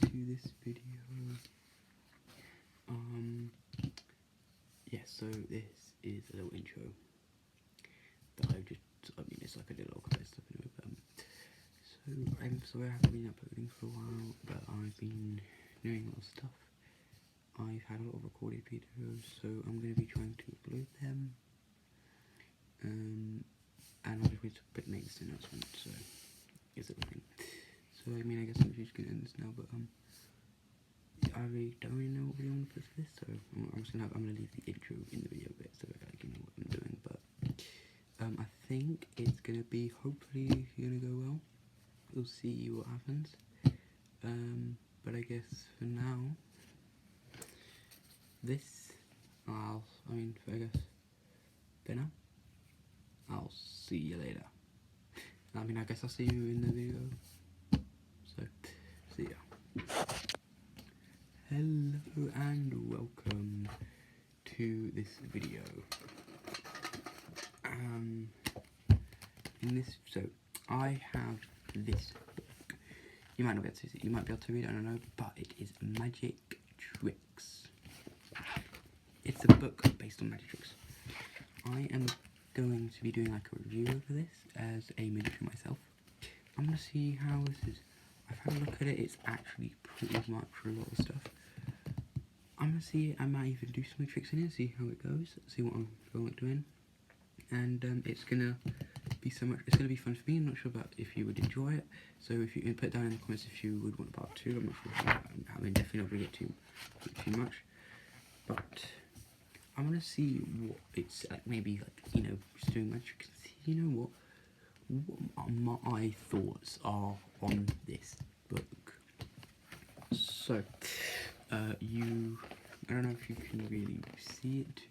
to this video. Yeah, so this is a little intro that it's like a little kind of stuff anyway, so I'm sorry I haven't been uploading for a while, but I've been doing a lot of stuff. I've had a lot of recorded videos, so I'm going to be trying to upload them, and I'll just wait to make this announcement, so it's a thing. So I mean, I guess I'm just going to end this now, but I really don't really know what video I'm going to put for this, so I'm going to leave the intro in the video bit so that you know what I'm doing, but I think it's going to be, hopefully, going to go well. We'll see what happens, but I guess for now, for now, I'll see you later. I mean, I guess I'll see you in the video, so, see ya. Hello and welcome to this video. I have this book. You might not be able to see it, you might be able to read it, I don't know, but it is Magic Tricks. It's a book based on magic tricks. I am going to be doing like a review over this as a magician myself. I'm going to see how this is. I've had a look at it, it's actually pretty much a lot of stuff. I'm going to see it, I might even do some tricks in it, see how it goes, see what I'm doing. And it's going to be it's going to be fun for me. I'm not sure about if you would enjoy it, so if you can put down in the comments if you would want part 2. I'm not sure, I mean, definitely not going to get too much, but I'm going to see what it's like, maybe like, you know, just doing magic tricks, you know what my thoughts are on this book. So, I don't know if you can really see it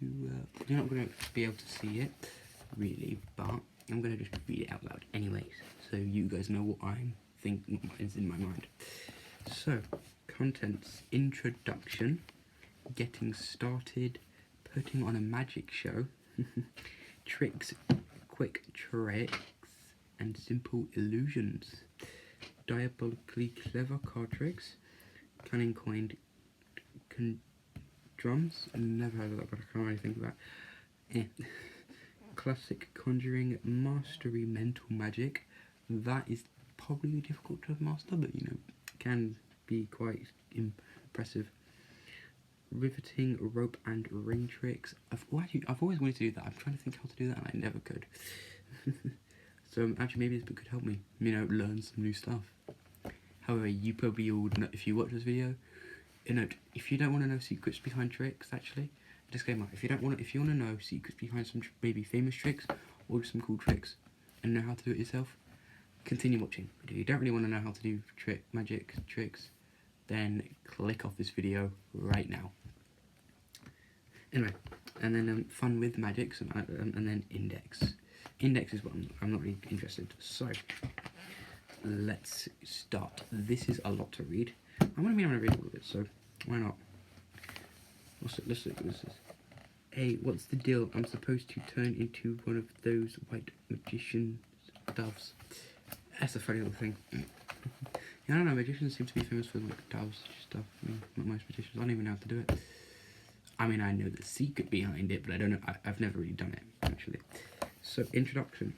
you're not going to be able to see it, really, but I'm going to just read it out loud anyways, so you guys know what I'm thinking, what is in my mind. So, contents: introduction, getting started, putting on a magic show, tricks, quick tricks, and simple illusions, diabolically clever card tricks, cunning coined drums, never heard of that, but I can't really think of that. Classic conjuring, mastery mental magic, that is probably difficult to master, but you know, can be quite impressive. Riveting rope and ring tricks. I've always wanted to do that. I'm trying to think how to do that and I never could. So actually maybe this book could help me, you know, learn some new stuff. However, you probably all know, if you watch this video, you know, if you don't want to know secrets behind tricks, actually, disclaimer, if you want to know secrets behind some maybe famous tricks or just some cool tricks and know how to do it yourself, continue watching. If you don't really want to know how to do magic tricks, then click off this video right now. Anyway, and then fun with magics, and then index. Index is what I'm not really interested. So let's start. This is a lot to read. I'm gonna read all of it, so why not? Let's look at this. Hey, what's the deal? I'm supposed to turn into one of those white magician's doves. That's a funny little thing. Yeah, I don't know, magicians seem to be famous for like doves stuff. I mean, not most magicians, I don't even know how to do it. I mean, I know the secret behind it, but I don't know, I've never really done it, actually. So, introduction.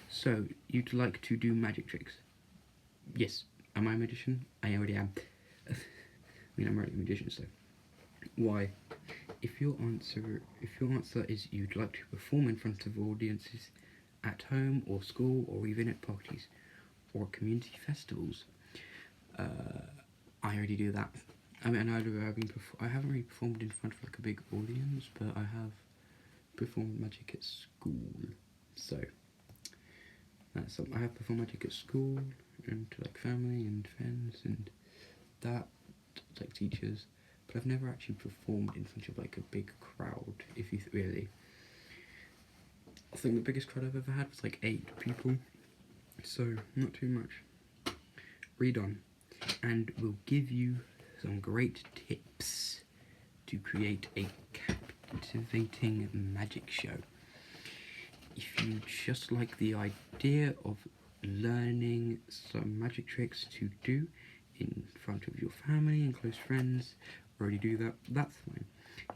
So, you'd like to do magic tricks? Yes. Am I a magician? I already am. I mean, I'm already a magician, so. Why? If your answer is you'd like to perform in front of audiences at home or school or even at parties or community festivals, I already do that. I mean, I haven't really performed in front of like a big audience, but I have performed magic at school. So that's something. I have performed magic at school and to like family and friends and that, like teachers, but I've never actually performed in front of like a big crowd. If you really, I think the biggest crowd I've ever had was like 8 people, so not too much. Read on, and we'll give you some great tips to create a captivating magic show. If you just like the idea of learning some magic tricks to do in front of your family and close friends. Already do that, that's fine.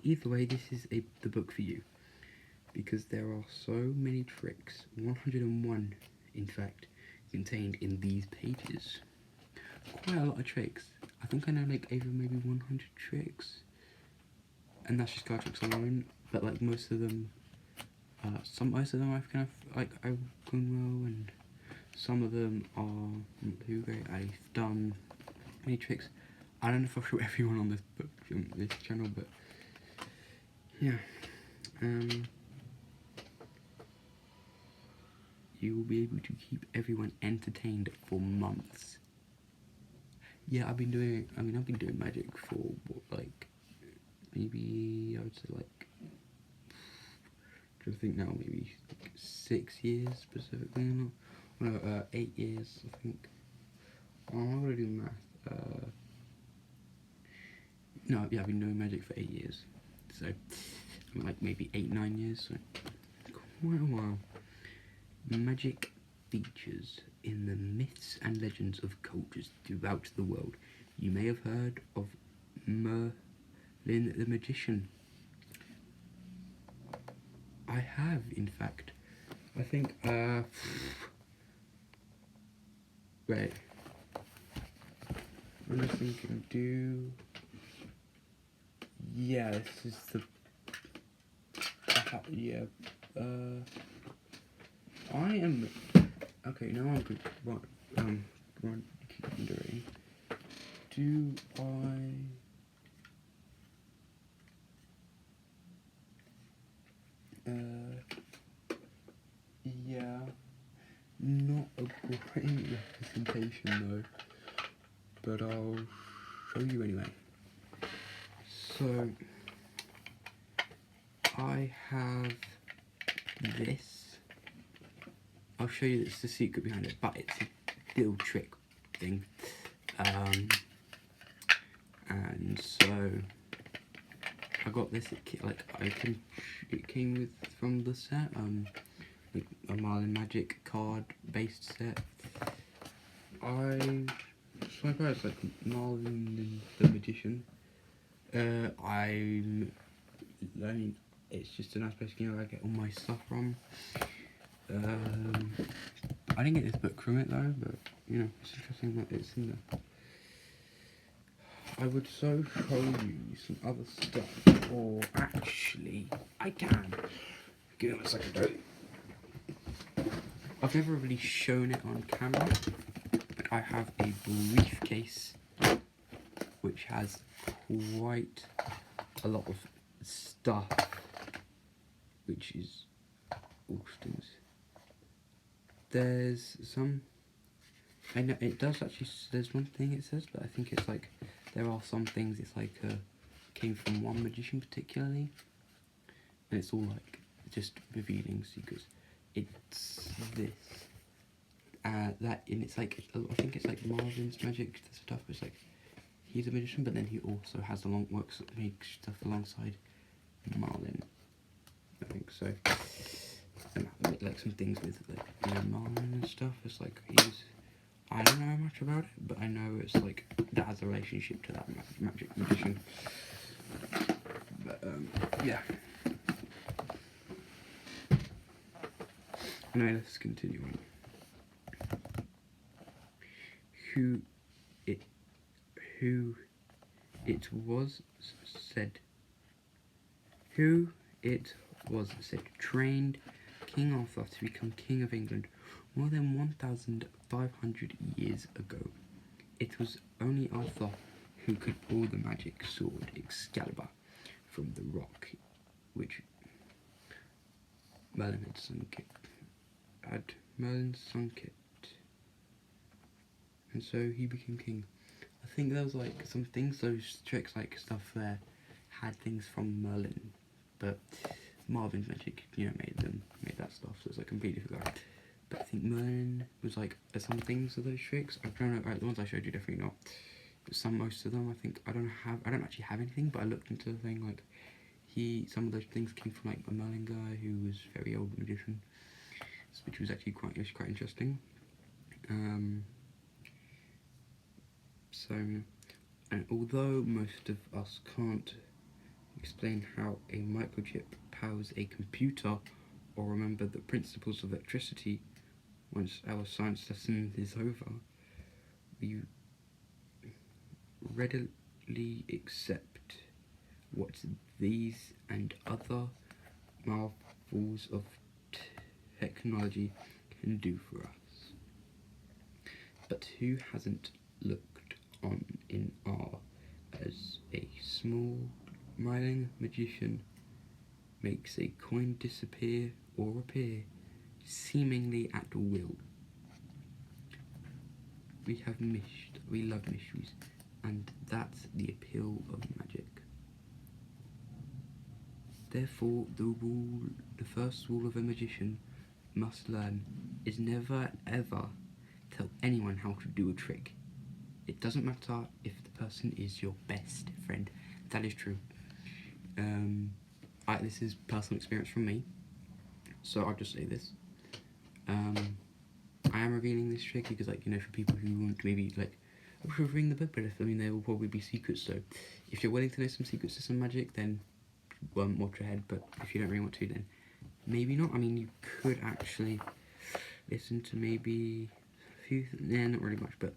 Either way, this is the book for you, because there are so many tricks, 101 in fact, contained in these pages. Quite a lot of tricks. I think I know like over maybe 100 tricks, and that's just card tricks alone, but like most of them most of them I've kind of like I've done well, and some of them are not too great. I've done many tricks. I don't know if I'll show everyone on this book, this channel, but yeah. You will be able to keep everyone entertained for months. Yeah, I've been doing magic for what, like maybe I would say like, I think now maybe like 6 years specifically. No, 8 years I think. Oh, I'm not gonna do math. No, yeah, I've been doing magic for 8 years, so like maybe 8-9 years, so quite a while. Magic features in the myths and legends of cultures throughout the world. You may have heard of Merlin the Magician. I have, in fact. I think, wait. I'm just thinking, yeah, this is the, yeah, I am, okay, now I'm good, keep wondering, do yeah, not a great representation though, but I'll show you anyway. So, I have this. I'll show you the secret behind it, but it's a little trick thing. And so I got this. It came with from the set. Like a Merlin Magic card based set. I swear it's like Merlin the Magician. I mean, it's just a nice place I get all my stuff from. I didn't get this book from it though, but you know, it's interesting that it's in there. I would show you some other stuff, or actually, I can. Give me a second though. I've never really shown it on camera, but I have a briefcase which has quite a lot of stuff, which is Austin's. There's some, I know it does actually, there's one thing it says, but I think it's like, there are some things it's like, came from one magician particularly, and it's all like, just revealing secrets. It's this, that, and it's like, I think it's like Marvin's magic stuff, it's like, he's a magician, but then he also has makes stuff alongside Marlin, I think so. And like some things with like, you know, Marlin and stuff. It's like I don't know much about it, but I know it's like that has a relationship to that magic magician. But yeah. Now let's continue on. Who it was said trained King Arthur to become King of England more than 1,500 years ago. It was only Arthur who could pull the magic sword Excalibur from the rock, which Merlin had sunk it. And so he became king. I think there was like some things, those tricks, like stuff there, had things from Merlin, but Marvin's magic, you know, made that stuff, so it's like completely forgot. But I think Merlin was like some things of those tricks. I don't know, the ones I showed you definitely not. But most of them, I think I don't actually have anything, but I looked into the thing, like some of those things came from like a Merlin guy who was a very old magician, which was actually quite interesting. So, and although most of us can't explain how a microchip powers a computer or remember the principles of electricity once our science lesson is over, we readily accept what these and other marvels of technology can do for us. But who hasn't looked on in awe as a small smiling magician makes a coin disappear or appear seemingly at will? We love mysteries, and that's the appeal of magic. Therefore, the first rule of a magician must learn is never ever tell anyone how to do a trick. It doesn't matter if the person is your best friend. That is true. This is personal experience from me, so I'll just say this. I am revealing this trick because, like, you know, for people who want to maybe, like, ring the book, but I mean, there will probably be secrets, so if you're willing to know some secrets to some magic, then watch ahead, but if you don't really want to, then maybe not. I mean, you could actually listen to maybe a few, not really much, but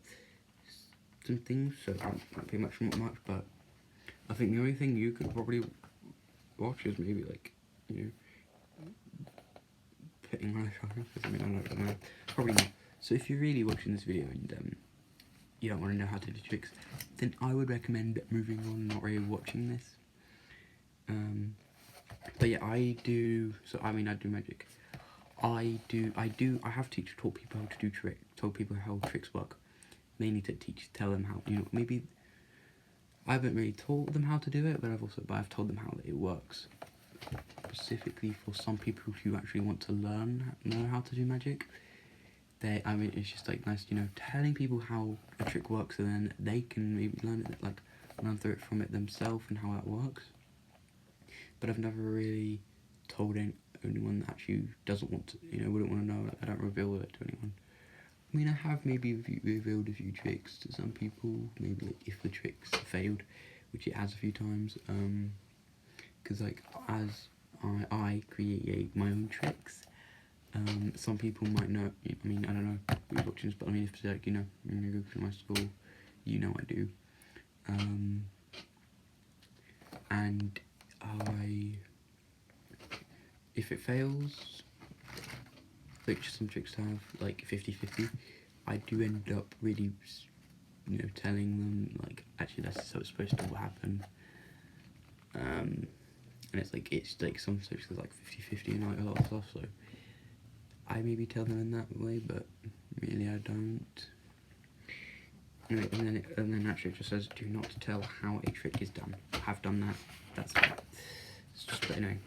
some things, so I won't pay much, but I think the only thing you could probably watch is maybe, like, you know, putting on a shopping, because I mean, I don't know, probably not. So if you're really watching this video and you don't want to know how to do tricks, then I would recommend moving on, not really watching this. But yeah, I do magic. I have taught people how to do told people how tricks work, mainly to tell them how, you know, maybe I haven't really taught them how to do it, but I've told them how it works, specifically for some people who actually want to know how to do magic. It's just like nice, you know, telling people how a trick works, and then they can maybe learn through it from it themselves and how that works. But I've never really told anyone that actually doesn't want to, you know, wouldn't want to know. Like, I don't reveal it to anyone. I mean, I have maybe revealed a few tricks to some people, maybe like if the tricks failed, which it has a few times, because like as I create my own tricks, some people might know, I mean, I don't know who's watching this, but I mean, if it's like, you know, when you go to my school, you know I do, and if it fails, like some tricks have like 50-50, I do end up really, you know, telling them like, actually that's how it's supposed to happen, and it's like some tricks are like 50-50 and like a lot of stuff, so I maybe tell them in that way, but really I don't. Anyway, and then actually it just says, do not tell how a trick is done. I have done that, that's fine. It's just, but anyway.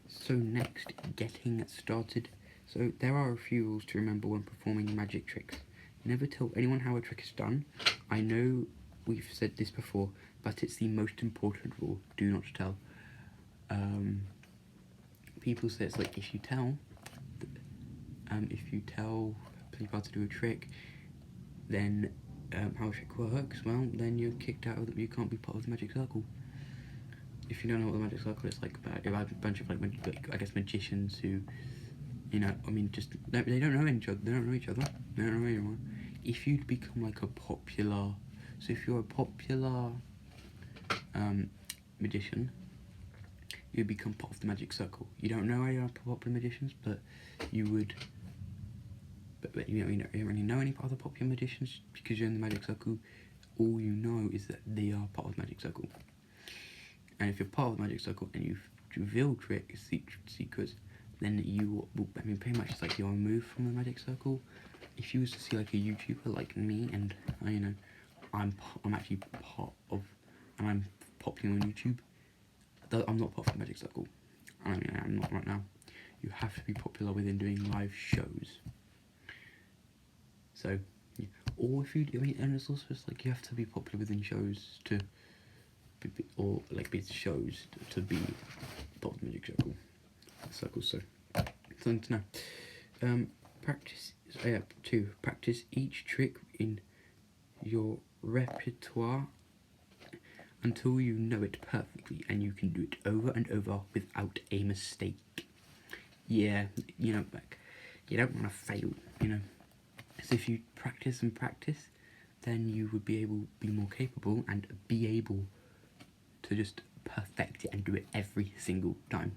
So next, getting started. So there are a few rules to remember when performing magic tricks. Never tell anyone how a trick is done. I know we've said this before, but it's the most important rule. Do not tell. People say it's like if you tell people how to do a trick, then how a trick works, well, then you're kicked out you can't be part of the magic circle. If you don't know what the magic circle is, like a bunch of like I guess magicians who, you know, I mean, just they don't know each other. They don't know each other. They don't know anyone. If you'd become like a popular, so if you're a popular magician, you become part of the magic circle. You don't know any other popular magicians, but you would. But you don't really know any other popular magicians because you're in the magic circle. All you know is that they are part of the magic circle. And if you're part of the magic circle and you reveal secrets, then you will, I mean, pretty much it's like you're removed from the magic circle. If you was to see like a YouTuber like me, and you know, I'm actually part of, and I'm popular on YouTube, I'm not part of the magic circle. I mean, I'm not right now. You have to be popular within doing live shows. So, yeah. Or if you, I mean, and it's also just like you have to be popular within shows to, or like be shows to be part of the magic circle. So, something to know. Practice. 2. Practice each trick in your repertoire until you know it perfectly and you can do it over and over without a mistake. Yeah, you know, like, you don't want to fail, you know. So if you practice and practice, then you would be more capable and be able to just perfect it and do it every single time.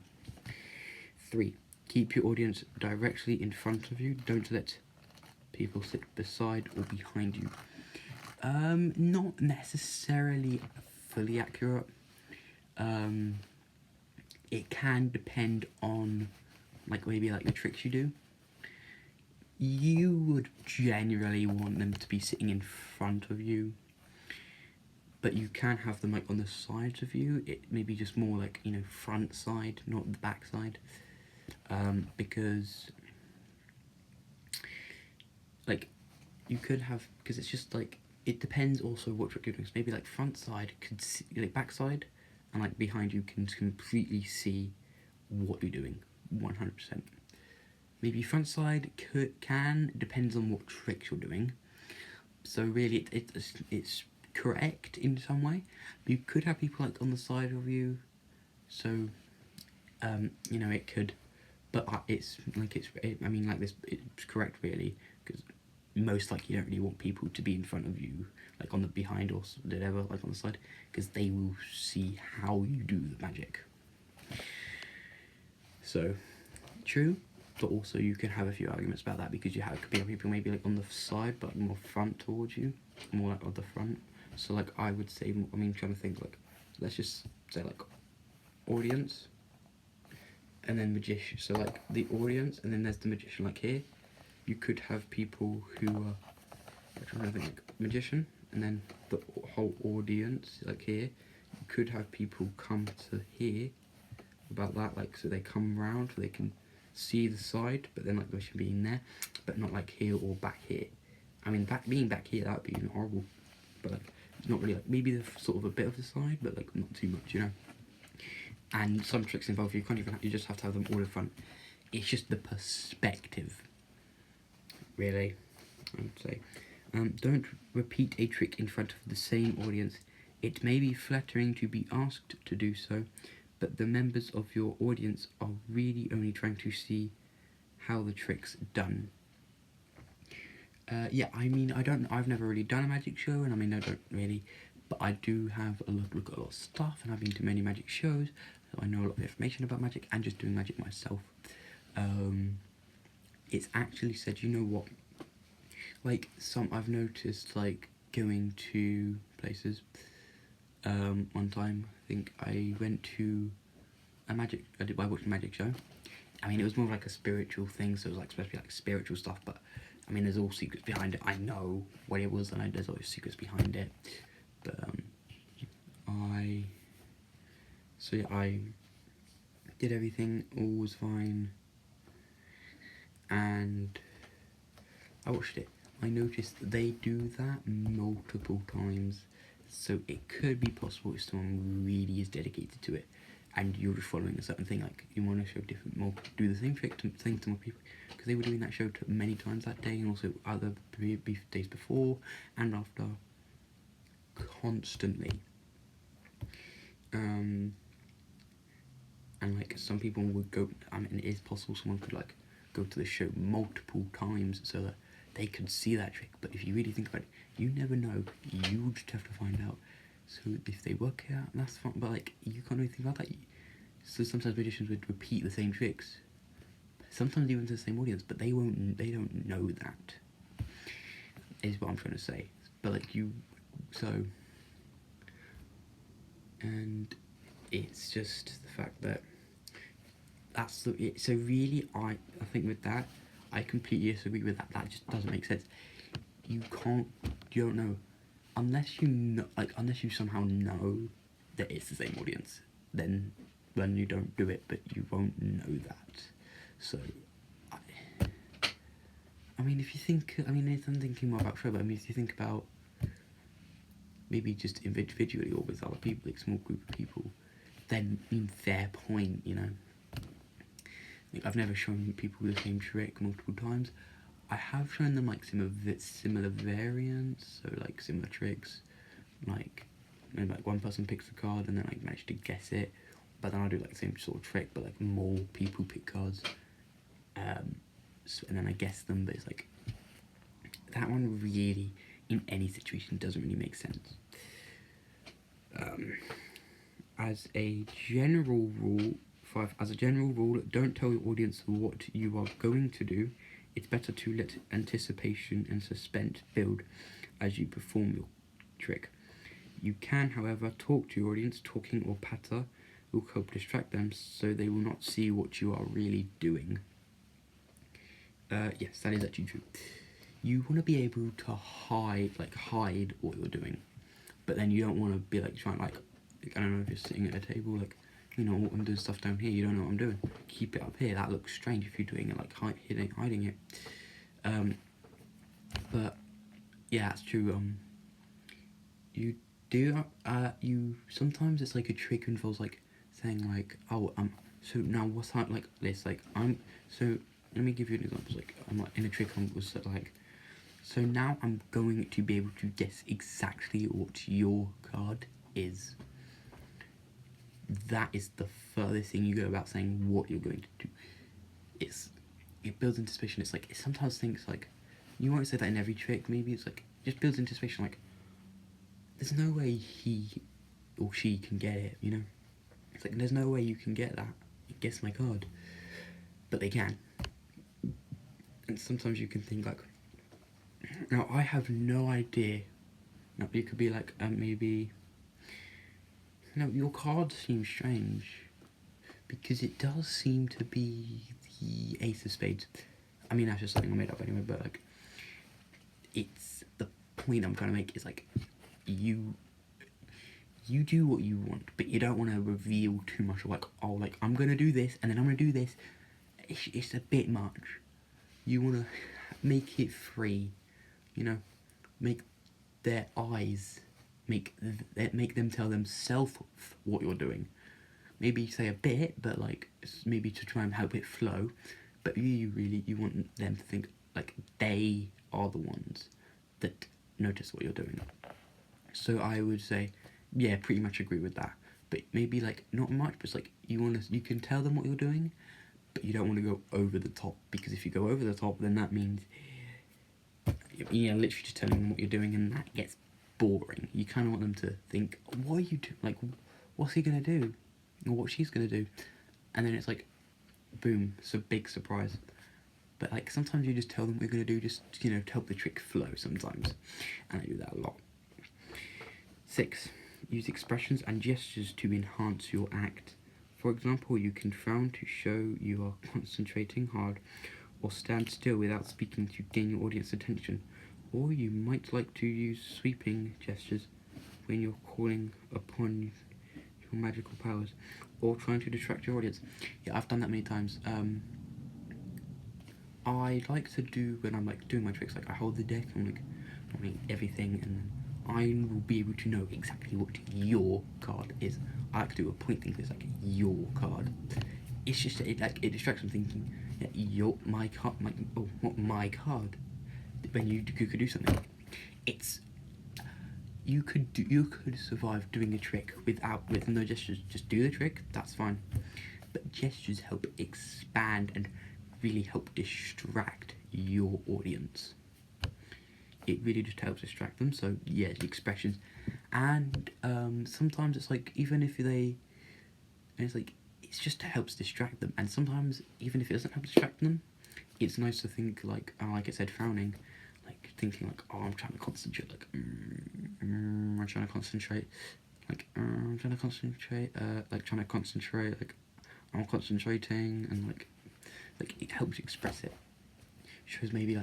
3. Keep your audience directly in front of you. Don't let people sit beside or behind you. Not necessarily fully accurate. It can depend on maybe the tricks you do. You would generally want them to be sitting in front of you, but you can have them on the sides of you. It may be just more front side, not the back side, because you could have, because it's just it depends also what trick you're doing. So maybe front side could see, back side, and behind you can completely see what you're doing, 100%. Maybe front side depends on what tricks you're doing. So really, it's correct in some way. But you could have people on the side of you. So, it could, but it's correct really, because most likely you don't really want people to be in front of you, on the behind or whatever, on the side, because they will see how you do the magic. So, true. But also you can have a few arguments about that, because could be people maybe on the side but more front towards you, more on the front. So I would say, trying to think, let's just say audience and then magician. So the audience, and then there's the magician here. You could have people who are, I'm trying to think, magician, and then the whole audience here. You could have people come to here about that, so they come round so they can see the side, but then they should be in there, but not here or back here. Being back here, that would be horrible, but not really. Maybe the sort of a bit of the side, but not too much, you know. And some tricks involve you can't even you just have to have them all in front. It's just the perspective, really, I would say. Don't repeat a trick in front of the same audience. It may be flattering to be asked to do so, but the members of your audience are really only trying to see how the trick's done. I've never really done a magic show, and I don't really, but I do have look at a lot of stuff, and I've been to many magic shows, so I know a lot of information about magic, and just doing magic myself. It's actually said, you know what, I've noticed, going to places, one time, I think I went to I watched a magic show. It was more a spiritual thing, so it was supposed to be spiritual stuff, but there's all secrets behind it. I know what it was, and there's always secrets behind it, but I did everything, all was fine, and I watched it. I noticed they do that multiple times, so it could be possible if someone really is dedicated to it, and you're just following a certain thing, you want to show do the same trick to more people, because they were doing that show many times that day, and also other days before and after, constantly. And some people would go, it is possible someone could go to the show multiple times so that they could see that trick, but if you really think about it, you never know, you just have to find out. So if they work it out, that's fine, but you can't really think about that. So sometimes magicians would repeat the same tricks, sometimes even to the same audience, but they don't know that, is what I'm trying to say. But and it's just the fact that so really, I think with that, I completely disagree with that. That just doesn't make sense. You don't know, unless you know, unless you somehow know that it's the same audience, then you don't do it, but you won't know that. So, if you think, I'm thinking more about show, but if you think about maybe just individually or with other people, small group of people, then fair point, you know. I've never shown people the same trick multiple times. I have shown them like similar variants, so like similar tricks, like maybe like one person picks a card and then like manage to guess it, but then I do like the same sort of trick, but like more people pick cards, so, and then I guess them. But it's like that one really, in any situation, doesn't really make sense. As a general rule, don't tell your audience what you are going to do. It's better to let anticipation and suspense build as you perform your trick. You can, however, talk to your audience. Talking or patter will help distract them so they will not see what you are really doing. Yes, that is actually true. You want to be able to hide what you're doing, but then you don't want to be like trying like I don't know, if you're sitting at a table, like, you know, I'm doing stuff down here, you don't know what I'm doing. Keep it up here. That looks strange if you're doing it like hiding it. But yeah, that's true. You do you sometimes it's like a trick involves like saying like, oh, so now what's that like this like so let me give you an example. Like I'm like in a trick was like, so now I'm going to be able to guess exactly what your card is. That is the furthest thing you go about saying what you're going to do. It builds anticipation. It's like it sometimes thinks like, you won't say that in every trick. Maybe it's like just builds anticipation. Like there's no way he or she can get it. You know, it's like there's no way you can get that. Guess my card, but they can. And sometimes you can think like, now I have no idea. Now you could be like maybe. No, your card seems strange, because it does seem to be the Ace of Spades. I mean, that's just something I made up anyway, but like, it's the point I'm trying to make is like, you do what you want, but you don't want to reveal too much of like, oh, like, I'm going to do this, and then I'm going to do this. It's a bit much. You want to make it free, you know, make their eyes, make them tell themselves what you're doing. Maybe say a bit, but like maybe to try and help it flow. But you want them to think like they are the ones that notice what you're doing. So I would say, yeah, pretty much agree with that. But maybe like not much, but it's like you can tell them what you're doing, but you don't want to go over the top, because if you go over the top, then that means you're literally just telling them what you're doing, and that gets boring. You kind of want them to think, what are you doing? Like, what's he gonna do, or what she's gonna do? And then it's like, boom, it's a big surprise. But like sometimes you just tell them what you're gonna do, just to help the trick flow sometimes, and I do that a lot. 6. Use expressions and gestures to enhance your act. For example, you can frown to show you are concentrating hard, or stand still without speaking to gain your audience attention. Or you might like to use sweeping gestures when you're calling upon your magical powers, or trying to distract your audience. Yeah, I've done that many times. I like to do, when I'm like doing my tricks, like I hold the deck, I'm like doing everything, and then I will be able to know exactly what your card is. I like to do a point thing, it's like your card. It's just it distracts them thinking, yeah, my card, my card. When you could do something, you could survive doing a trick with no gestures. Just do the trick, that's fine. But gestures help expand and really help distract your audience. It really just helps distract them. So yeah, the expressions, and sometimes it's like, even if it's like, it's just helps distract them. And sometimes even if it doesn't help distract them, it's nice to think like I said, frowning, like thinking like, oh, I'm trying to concentrate, like I'm trying to concentrate, like I'm trying to concentrate, like I'm concentrating, and like it helps express it. Shows maybe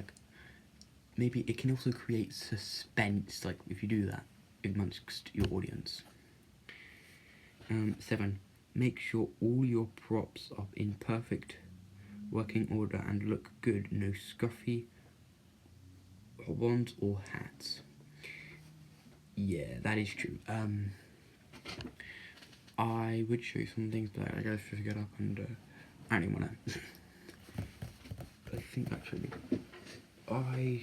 it can also create suspense, like if you do that amongst your audience. 7. Make sure all your props are in perfect working order and look good. No scruffy wands or hats. Yeah, that is true. I would show you some things, but I gotta figure it up, and I don't wanna. I think actually, I'm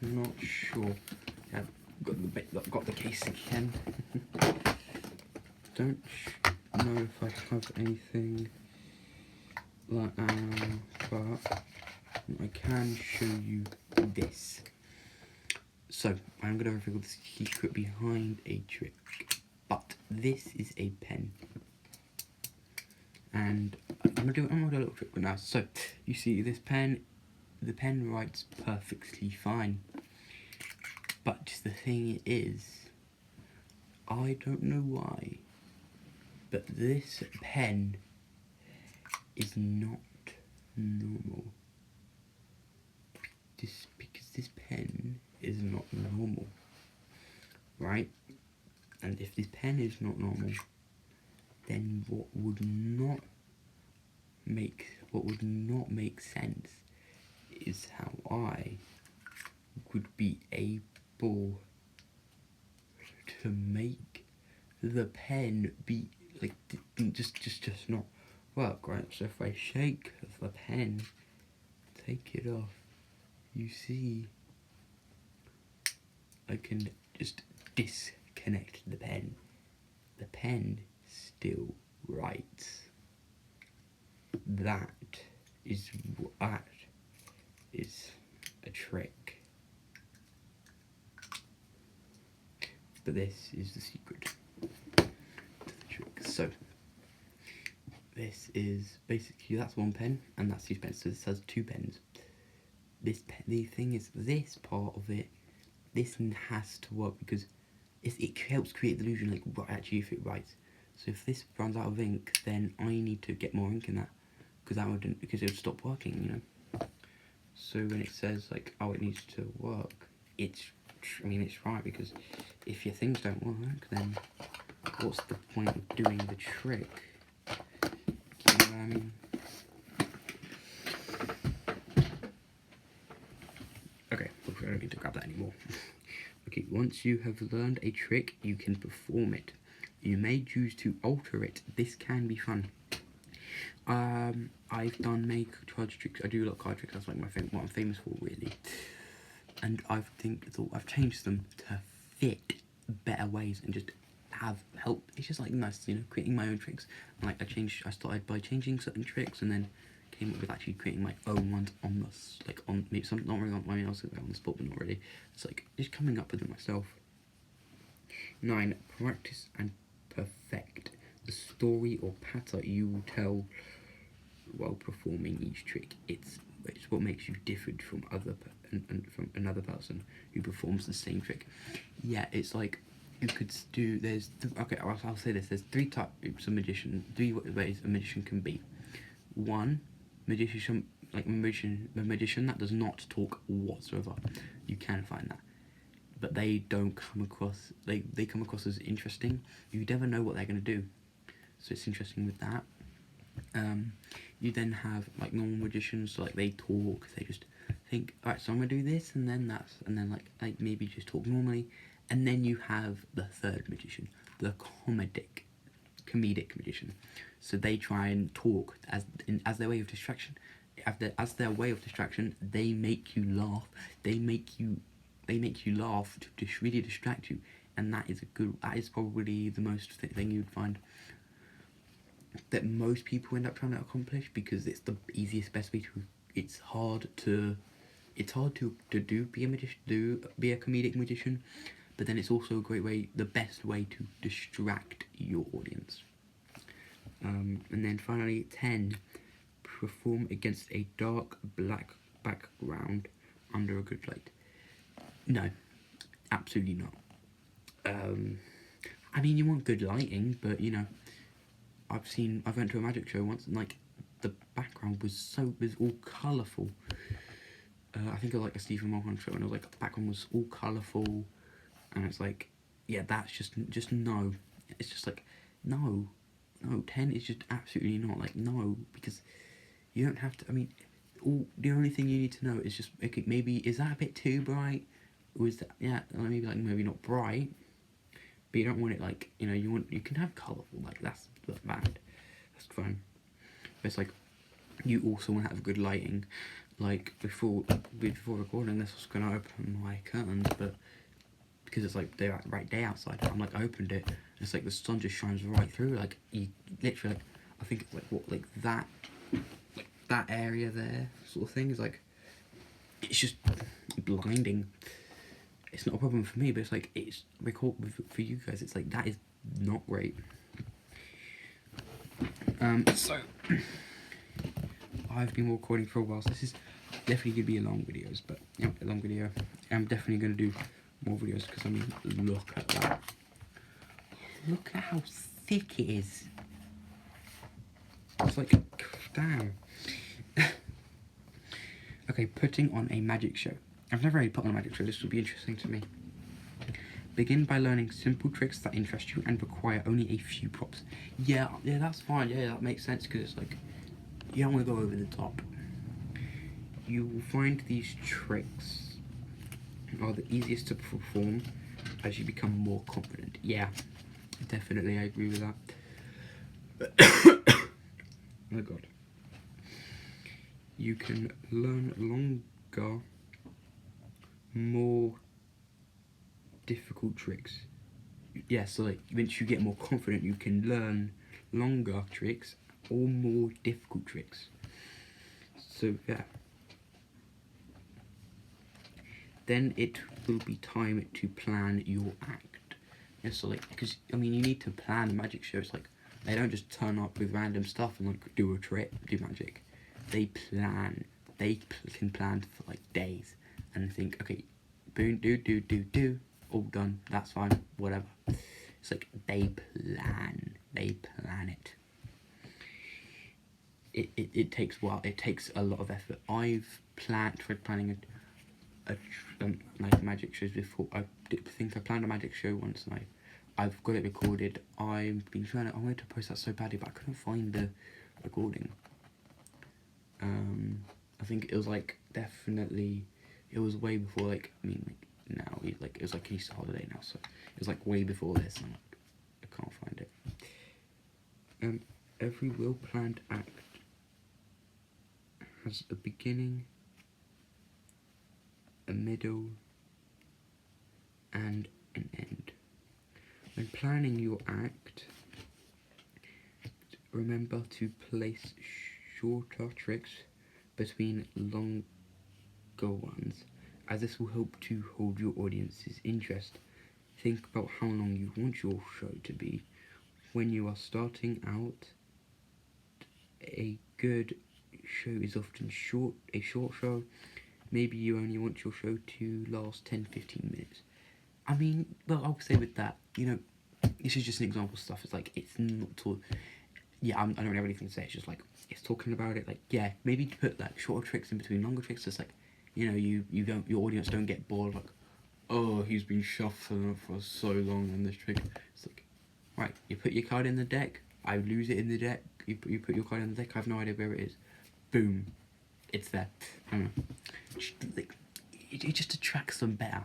not sure. Yeah, got the case again. Don't know if I have anything like but I can show you this. So I'm gonna reveal the secret behind a trick. But this is a pen. And I'm gonna do a little trick now. So you see this pen, the pen writes perfectly fine. But just the thing is, I don't know why, but this pen is not normal. Just because this pen is not normal, right? And if this pen is not normal, then what would not make sense is how I would be able to make the pen be like just not work, right? So if I shake the pen, take it off, you see I can just disconnect the pen. The pen still writes. That is a trick. But this is the secret to the trick. So this is basically, that's one pen and that's two pens. So this has two pens. The thing is, this part of it, this has to work because it helps create the illusion, like actually if it writes. So if this runs out of ink, then I need to get more ink in that because it would stop working, you know. So when it says like, oh, it needs to work, it's right, because if your things don't work, then what's the point of doing the trick? You know what I mean? Okay, I don't need to grab that anymore. Okay, once you have learned a trick, you can perform it. You may choose to alter it. This can be fun. I've done card tricks. I do a lot of card tricks. That's like what I'm famous for, really. And I've changed them to fit better ways and just have help. It's just like nice, you know, creating my own tricks. And like I started by changing certain tricks, and then came up with actually creating my own ones on maybe some, not really on my else on the spot, but not really. It's like just coming up with it myself. 9. Practice and perfect the story or pattern you will tell while performing each trick. It's what makes you different from from another person who performs the same trick. Yeah, it's like you could do. Okay, I'll say this. There's 3 types of magician. 3 ways a magician can be. 1, magician, like a magician that does not talk whatsoever. You can find that, but they don't come across. They come across as interesting. You never know what they're gonna do, so it's interesting with that. You then have like normal magicians, so like they talk, they just think, alright, so I'm gonna do this, and then like maybe just talk normally. And then you have the 3rd magician, the comedic magician. So they try and talk as their way of distraction. As their way of distraction, they make you laugh. They make you laugh to just really distract you, and that is probably the most thing you'd find that most people end up trying to accomplish, because it's the best way to. It's hard to be a comedic magician, but then it's also the best way to distract your audience. And then finally, 10. Perform against a dark black background under a good light. No, absolutely not. I mean, you want good lighting, but you know, I went to a magic show once, and like the background was all colourful. I think it was like a Stephen Mulholland show, and it was like the background was all colourful, and it's like, yeah, that's just no. It's just like, no, 10 is just absolutely not, like, no, because you don't have to. I mean, the only thing you need to know is just, okay, maybe is that a bit too bright, or is that, yeah, maybe not bright, but you don't want it like, you know, you can have colourful, like that's bad, that's fine. But it's like, you also want to have good lighting. like before recording this, I was gonna open my curtains, but because it's like the right day outside, I'm like, I opened it, and it's like the sun just shines right through. Like you literally, like, I think it's like what, like that area there, sort of thing, is like, it's just blinding. It's not a problem for me, but it's like, it's record for you guys. It's like, that is not great. So I've been recording for a while, so this is definitely gonna be a long videos, but a long video. I'm definitely gonna do more videos because I mean, look at that. Look at how thick it is. It's like, damn. Okay, putting on a magic show. I've never really put on a magic show. This would be interesting to me. Begin by learning simple tricks that interest you and require only a few props. Yeah, that's fine. Yeah, that makes sense because it's like, you don't want to go over the top. You will find these tricks are the easiest to perform as you become more confident. Yeah, definitely, I agree with that. Oh god. You can learn longer, more difficult tricks. Yeah, so like, once you get more confident, you can learn longer tricks or more difficult tricks. So yeah. Then it will be time to plan your act. Yeah, so like, because I mean, you need to plan a magic show. It's like, they don't just turn up with random stuff and like do a trick, do magic. They plan. They can plan for like days and think, okay, boom, do, all done. That's fine, whatever. It's like they plan it. It takes a while. It takes a lot of effort. I've tried planning like magic shows before. I think I planned a magic show once, and I've got it recorded. I've been trying to. I wanted to post that so badly, but I couldn't find the recording. I think it was like definitely. It was way before, like, I mean, like now, like, it was like Easter holiday now, so it was like way before this, and like, I can't find it. Every well-planned act has a beginning, a middle, and an end. When planning your act, remember to place shorter tricks between longer ones, as this will help to hold your audience's interest. Think about how long you want your show to be. When you are starting out, a good show is often a short show. Maybe you only want your show to last 10-15 minutes. I mean, well, I'll say with that, you know, this is just an example stuff. It's like, it's not to, yeah, I don't have anything to say. It's just like, it's talking about it. Like, yeah, maybe put like shorter tricks in between longer tricks. It's like, you know, you don't, your audience don't get bored. Like, oh, he's been shuffling for so long on this trick. It's like, right, you put your card in the deck. I lose it in the deck. You put your card in the deck. I have no idea where it is. Boom, it's there. I don't know. Like, it just attracts them better.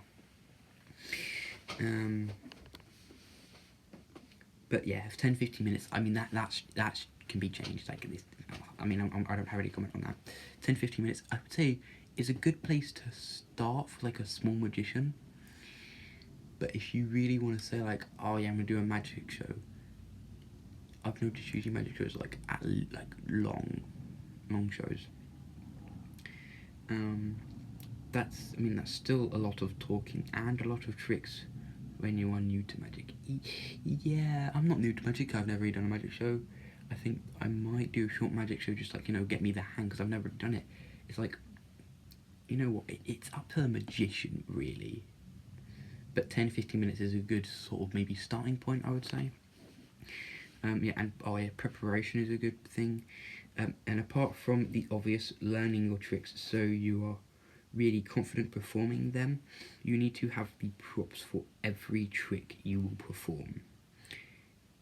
But yeah, 10-15 minutes. I mean, that can be changed. Like this, I mean, I don't have any comment on that. 10-15 minutes, I would say, is a good place to start for like a small magician. But if you really want to say like, oh yeah, I'm gonna do a magic show, I've noticed usually magic shows like at like long shows. That's still a lot of talking and a lot of tricks when you are new to magic. Yeah, I'm not new to magic. I've never really done a magic show. I think I might do a short magic show, just like, you know, get me the hang, because I've never done it. It's like, you know what, it's up to the magician really. But 10-15 minutes is a good sort of maybe starting point, I would say. Yeah, and preparation is a good thing. And apart from the obvious, learning your tricks so you are really confident performing them, you need to have the props for every trick you will perform.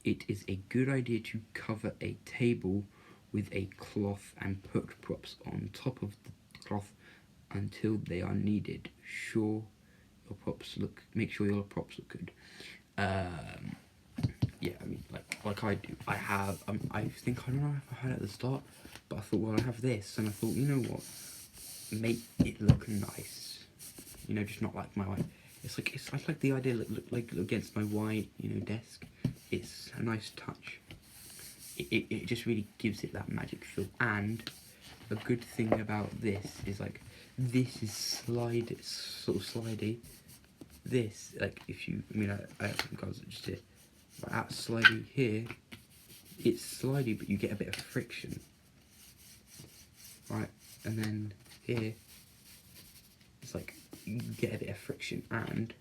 It is a good idea to cover a table with a cloth and put props on top of the cloth until they are needed. Make sure your props look good. Yeah, I mean, like I do. I have, I think, I don't know if I had it at the start, but I thought, well, I have this, and I thought, you know what? make it look nice. You know, just not like my white. It's like the idea like against my white, you know, desk. It's a nice touch. It just really gives it that magic feel. And a good thing about this is like this is sort of slidey. This, like, if you, I mean, I have some cards that just here, but that slidey here, it's slidey, but you get a bit of friction, right? And then here, it's like you get a bit of friction, and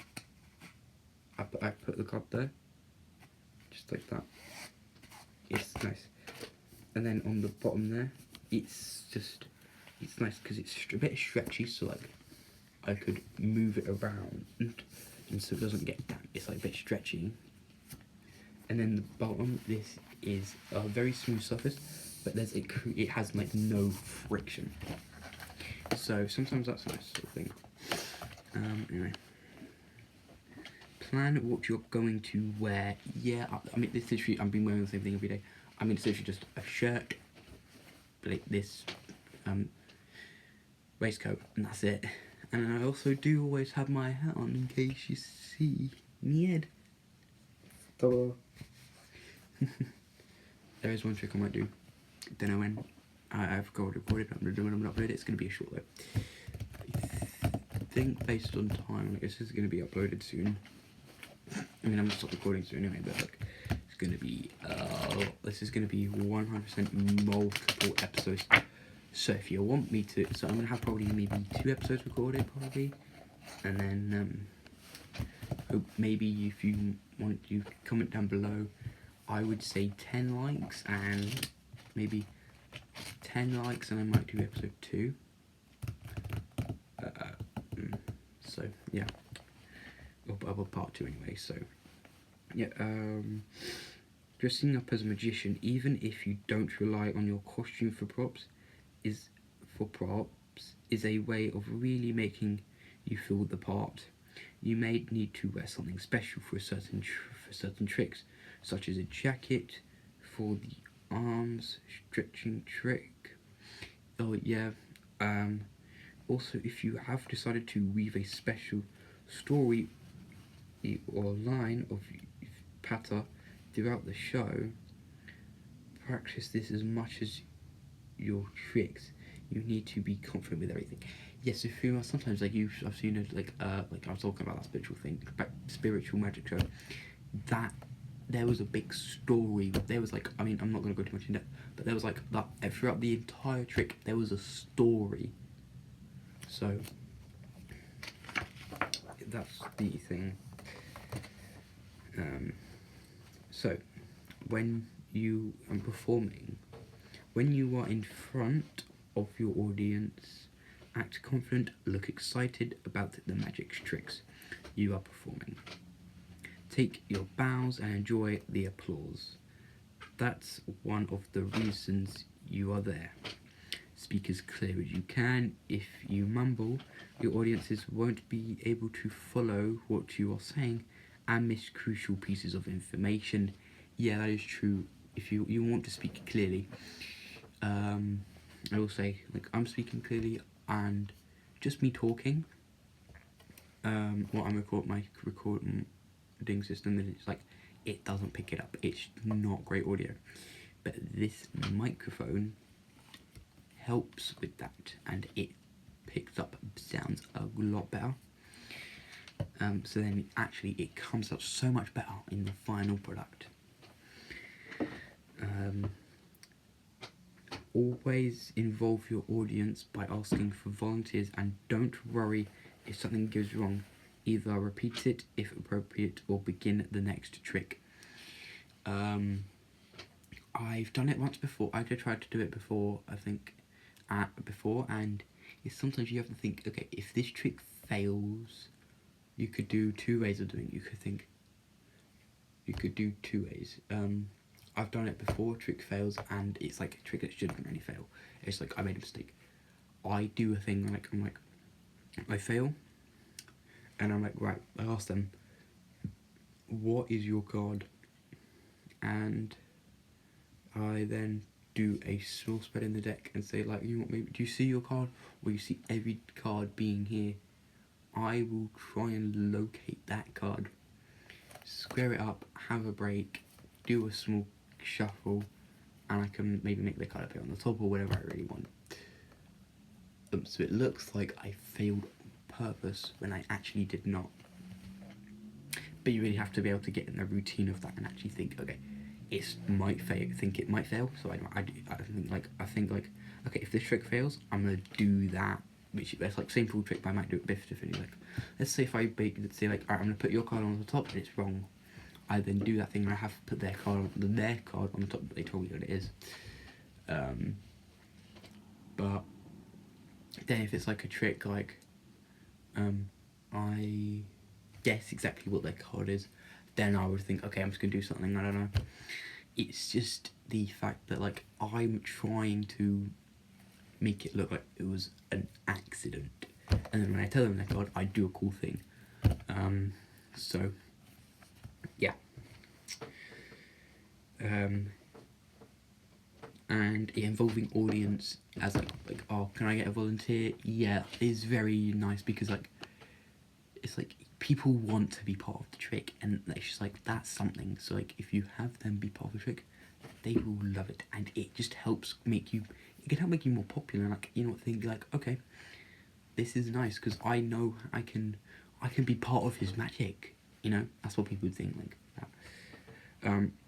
I put the card there, just like that. It's nice. And then on the bottom there, it's nice because it's a bit stretchy, so like I could move it around, and so it doesn't get damp. It's like a bit stretchy. And then the bottom, this is a very smooth surface, but it has like no friction. So sometimes that's a nice sort of thing. Anyway, plan what you're going to wear. Yeah, I mean, this literally, I've been wearing the same thing every day. I mean, it's literally just a shirt, like this, waistcoat, and that's it. And I also do always have my hat on in case you see me head. There is one trick I might do. Don't know when. I've got it recorded. I'm gonna do it. I'm gonna upload it. It's gonna be a short though. I think based on time, I guess this is gonna be uploaded soon. I mean, I'm gonna stop recording soon anyway, but like, it's gonna be. This is gonna be 100% multiple episodes. So if you want me to, so I'm gonna have probably maybe 2 episodes recorded probably, and then hope maybe if you want, you comment down below. I would say 10 likes and maybe 10 likes, and I might do episode 2. So yeah, or part 2 anyway. So yeah, dressing up as a magician, even if you don't rely on your costume for props, is a way of really making you feel the part. You may need to wear something special for certain tricks, such as a jacket for the arms stretching trick. Oh yeah. Also, if you have decided to weave a special story or line of patter throughout the show, practice this as much as your tricks. You need to be confident with everything. Yes, if you are sometimes like I've seen it like I was talking about that spiritual thing, spiritual magic show. That there was a big story. There was like, I mean, I'm not gonna go too much in depth, but there was like that throughout the entire trick. There was a story. So that's the thing. So when you are performing, when you are in front of your audience, act confident, look excited about the magic tricks you are performing. Take your bows and enjoy the applause. That's one of the reasons you are there. Speak as clear as you can. If you mumble, your audiences won't be able to follow what you are saying and miss crucial pieces of information. Yeah, that is true. If you want to speak clearly, I will say, like, I'm speaking clearly and just me talking, what I'm recording system, then it's like, it doesn't pick it up. It's not great audio. But this microphone helps with that, and it picks up sounds a lot better. So then actually it comes out so much better in the final product. Always involve your audience by asking for volunteers, and don't worry if something goes wrong. Either repeat it if appropriate or begin the next trick. I've done it once before. I did try to do it before, I think, and it's sometimes you have to think, okay, if this trick fails, you could do 2 ways of doing it. You could do 2 ways. I've done it before, trick fails, and it's like a trick that shouldn't really fail. It's like, I made a mistake. I do a thing, like, I fail, and I'm like, right, I ask them, what is your card? And I then do a small spread in the deck and say like, you know what, maybe do you see your card, or you see every card being here, I will try and locate that card, square it up, have a break, do a small shuffle, and I can maybe make the card appear on the top or whatever I really want. So it looks like I failed on purpose when I actually did not. But you really have to be able to get in the routine of that and actually think, okay, it might fail. Think it might fail. So I think like, okay, if this trick fails, I'm gonna do that. Which it's like same full trick, but I might do it a bit differently. Like, let's say if let's say like, alright, I'm gonna put your card on the top and it's wrong. I then do that thing where I have to put their card on the top, but they told me what it is. But then if it's like a trick, like, I guess exactly what their card is, then I would think, okay, I'm just gonna do something, I don't know. It's just the fact that like I'm trying to make it look like it was an accident, and then when I tell them their card, I do a cool thing. So yeah. And involving audience as like, oh, can I get a volunteer? Yeah, is very nice, because like, it's like people want to be part of the trick, and it's just like, that's something. So like, if you have them be part of the trick, they will love it, and it just helps make you, it can help make you more popular. Like, you know, think like, okay, this is nice because I know I can be part of his magic, you know. That's what people would think, like that.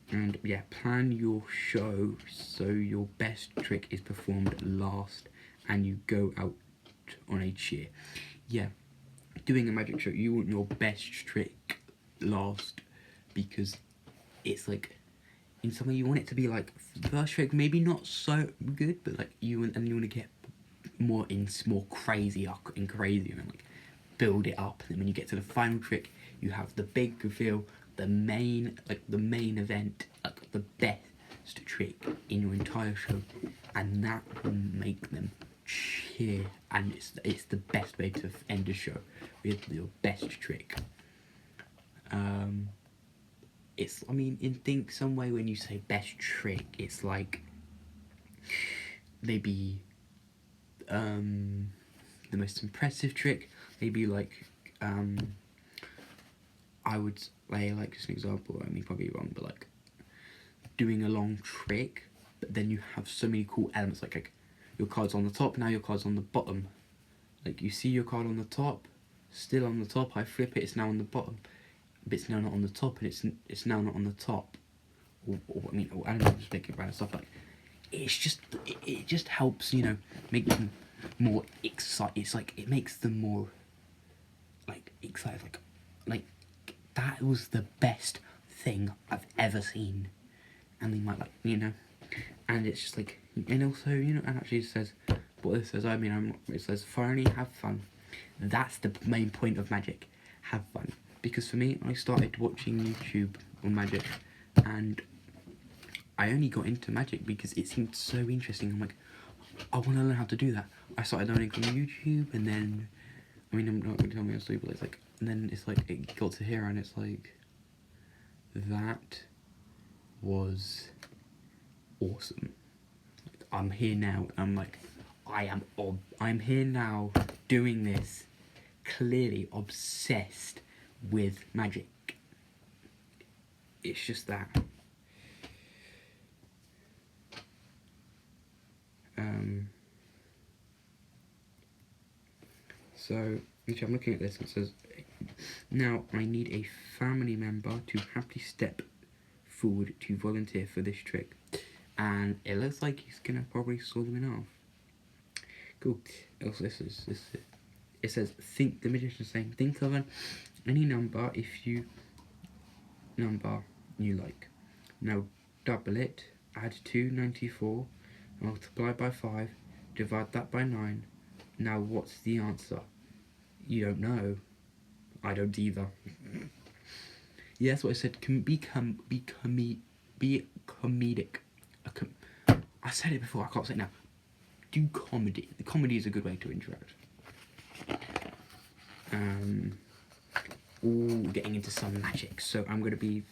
And yeah, plan your show so your best trick is performed last and you go out on a cheer. Yeah, doing a magic show, you want your best trick last, because it's like, in some way you want it to be like, first trick maybe not so good, but like you want to get more crazier and crazier, and like build it up, and then when you get to the final trick, you have the big reveal, the main event, like the best trick in your entire show, and that will make them cheer, and it's the best way to end a show, with your best trick. It's, I mean, in think some way when you say best trick, it's like maybe the most impressive trick, maybe like I would say, like, just an example, I mean, probably wrong, but like doing a long trick, but then you have so many cool elements, like your card's on the top, now your card's on the bottom, like you see your card on the top, still on the top, I flip it, it's now on the bottom, but it's now not on the top, and it's now not on the top, or I mean, or I don't know, just making random stuff, like, it's just, it just helps, you know, make them more excited. It's like, it makes them more like excited, like that was the best thing I've ever seen, and they might, like, you know, and it's just like, and also, you know, and actually it says, what this says, I mean, it says, finally have fun. That's the main point of magic, have fun. Because for me, I started watching YouTube on magic, and I only got into magic because it seemed so interesting. I'm like, I want to learn how to do that. I started learning from YouTube, and then, I mean, I'm not going to tell me a story, but it's like, and then it's like, it got to here, and it's like, that was awesome. I'm here now, and I'm like, I'm here now, doing this, clearly obsessed with magic. It's just that. So, I'm looking at this, and it says, now I need a family member to happily step forward to volunteer for this trick. And it looks like he's gonna probably saw them in half. Cool. Also, it says, think, the magician's saying, think of any number number you like. Now double it, add 294, multiply by 5, divide that by 9. Now what's the answer? You don't know. I don't either. Yeah, that's what I said. Be comedic. I said it before, I can't say it now. Do comedy. The comedy is a good way to interact. All getting into some magic. So I'm going to be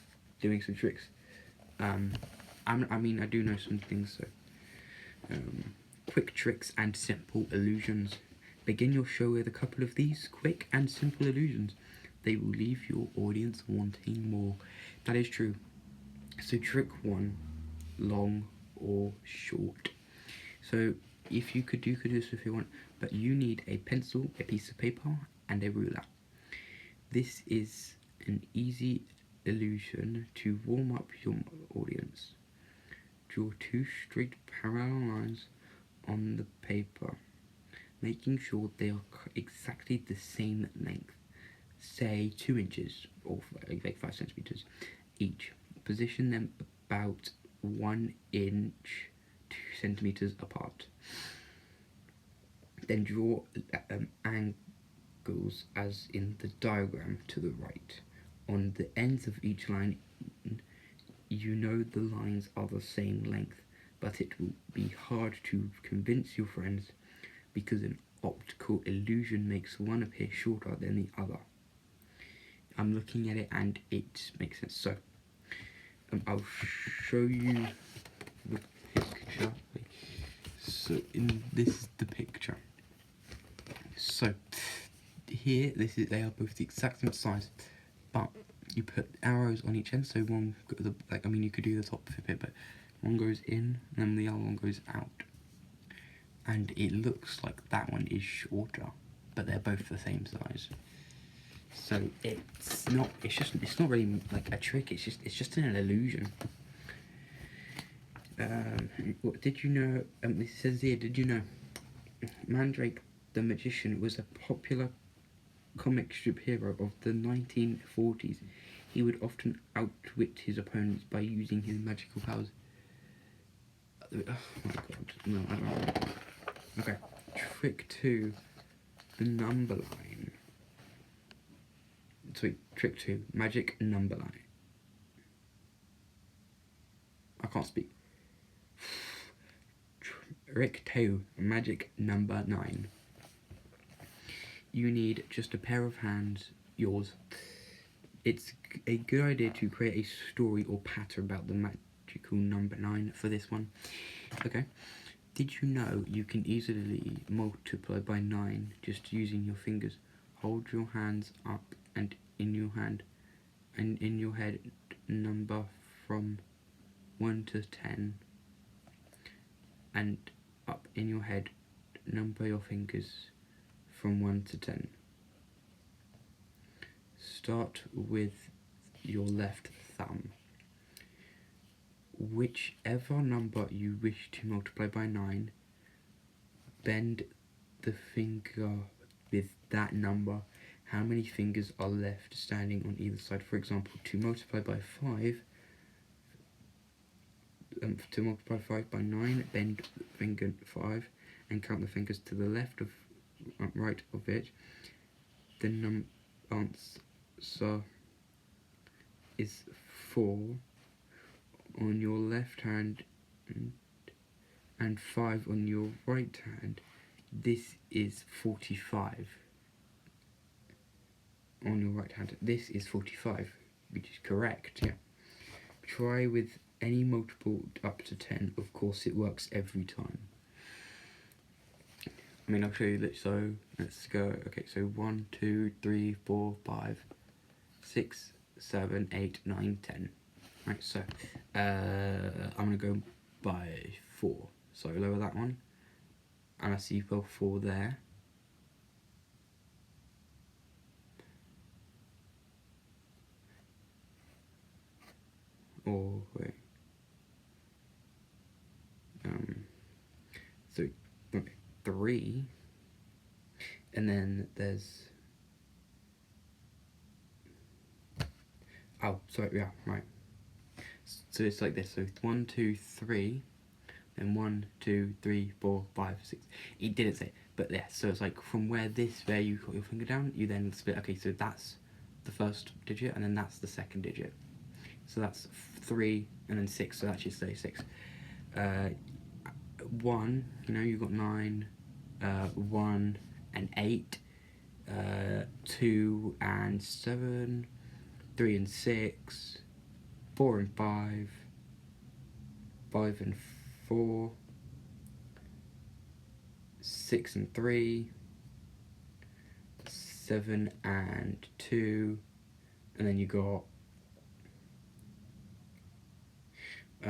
doing some tricks. I mean, I do know some things, so Quick tricks and simple illusions. Begin your show with a couple of these quick and simple illusions. They will leave your audience wanting more. That is true. So trick 1, long or short. So if you could do this if you want, but you need a pencil, a piece of paper, and a ruler. This is an easy illusion to warm up your audience. Draw 2 straight parallel lines on the paper, making sure they are exactly the same length, say 2 inches or like 5 centimeters each. Position them about 1 inch 2 centimeters apart. Then draw angles as in the diagram to the right. On the ends of each line, you know the lines are the same length, but it will be hard to convince your friends because an optical illusion makes one appear shorter than the other. I'm looking at it and it makes sense. So I'll show you the picture. So this is the picture. So here, they are both the exact same size, but you put arrows on each end. So one, you could do the top of it, but one goes in and then the other one goes out, and it looks like that one is shorter, but they're both the same size. So it's not really like a trick. It's just an illusion. What did you know? It says here. Did you know Mandrake the Magician was a popular comic strip hero of the 1940s. He would often outwit his opponents by using his magical powers. Oh my god, no, I don't know. Okay, trick 2, the number line. Sorry, trick 2, magic number line. I can't speak. Trick 2, magic number 9. You need just a pair of hands, yours. It's a good idea to create a story or pattern about the magical number 9 for this one. Okay. Did you know you can easily multiply by 9 just using your fingers? Hold your hands up and in your head number from 1 to 10, and up in your head number your fingers from 1 to 10. Start with your left thumb. Whichever number you wish to multiply by 9, bend the finger with that number. How many fingers are left standing on either side? For example, to multiply by 5, by 9, bend finger 5 and count the fingers to the left of right of it. The answer is 4 on your left hand and 5 on your right hand. This is 45 on your right hand. This is 45, which is correct, yeah. Try with any multiple up to 10. Of course, it works every time. I'll show you that. So let's go. Okay, so 1, 2, 3, 4, 5, 6, 7, 8, 9, 10. Right, so I'm gonna go by 4. So lower that one, and I see 4 there. Or wait. So okay, 3, and then there's yeah, right. So it's like this. So 1, 2, 3, then 1, 2, 3, 4, 5, 6. It didn't say, but yeah. So it's like from where you got your finger down, you then split. Okay, so that's the first digit, and then that's the second digit. So that's 3 and then 6. So that should say 6. 1, you've got 9, 1 and 8, 2 and 7, 3 and 6, 4 and 5, 5 and 4, 6 and 3, 7 and 2, and then you got I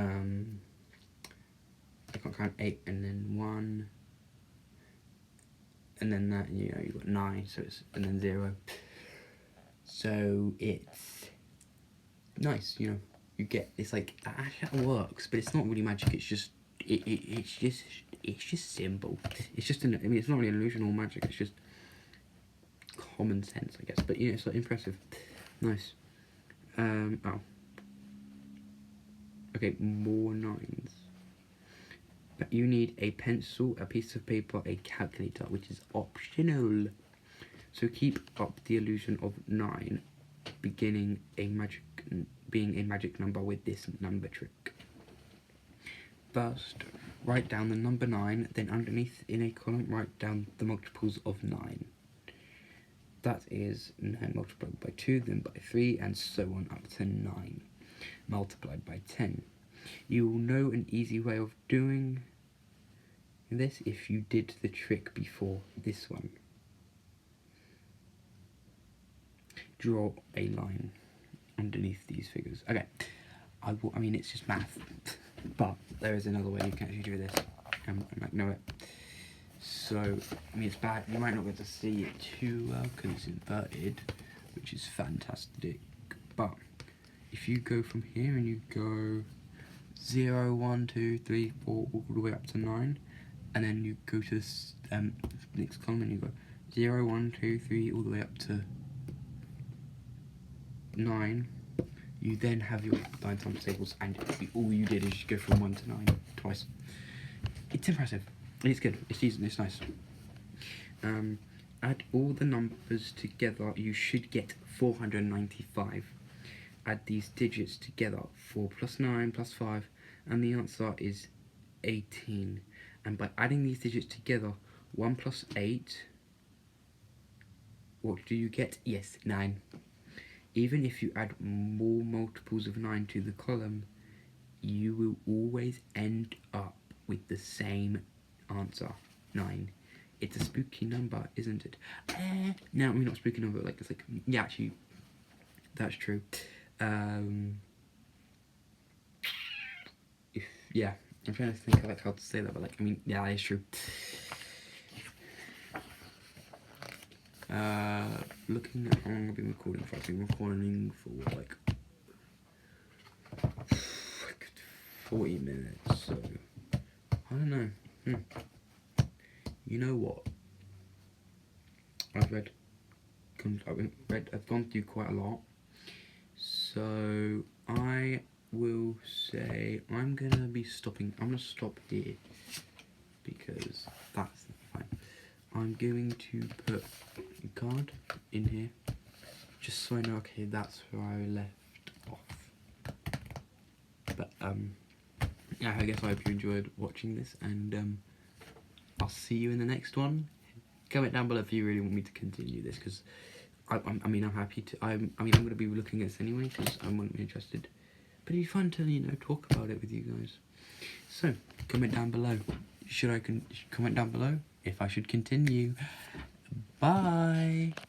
can't count 8 and then 1, and then that, you know, you got 9, so it's, and then 0. So it's nice, you know. You get, it's like, actually that works, but it's not really magic. It's just it's just simple. It's just I mean, it's not really illusion or magic. It's just common sense, I guess. But yeah, it's like impressive, nice. Oh, okay, more 9s. But you need a pencil, a piece of paper, a calculator, which is optional. So keep up the illusion of 9, being a magic number with this number trick. First, write down the number 9, then underneath in a column write down the multiples of 9. That is 9 multiplied by 2, then by 3, and so on up to 9 multiplied by 10. You will know an easy way of doing this if you did the trick before this one. Draw a line underneath these figures. Okay, I mean, it's just math, but there is another way you can actually do this. I might know it. So, I mean, it's bad. You might not be able to see it too well because it's inverted, which is fantastic. But if you go from here and you go 0, 1, 2, 3, 4, all the way up to 9, and then you go to this next column and you go 0, 1, 2, 3, all the way up to 9, you then have your 9 times tables, and all you did is just go from 1 to 9 twice. It's impressive. It's good. It's decent. It's nice. Add all the numbers together. You should get 495. Add these digits together. 4 plus 9 plus 5, and the answer is 18. And by adding these digits together, 1 plus 8. What do you get? Yes, 9. Even if you add more multiples of 9 to the column, you will always end up with the same answer, 9. It's a spooky number, isn't it? No, I mean, not spooky number, like, it's like, yeah, actually, that's true. Yeah, I'm trying to think of like how to say that, but like, I mean, yeah, it's true. Looking at how long I've been recording for, I've been recording for like 40 minutes, so I don't know. You know what? I've gone through quite a lot, so I will say I'm gonna stop here because that's fine. I'm going to put a card in here just so I know, okay, that's where I left off. But yeah, I guess I hope you enjoyed watching this, and I'll see you in the next one. Comment down below if you really want me to continue this, because I mean, I'm happy to. I'm going to be looking at this anyway because I'm interested. But it'd be fun to, you know, talk about it with you guys. So comment down below. Comment down below if I should continue. Bye.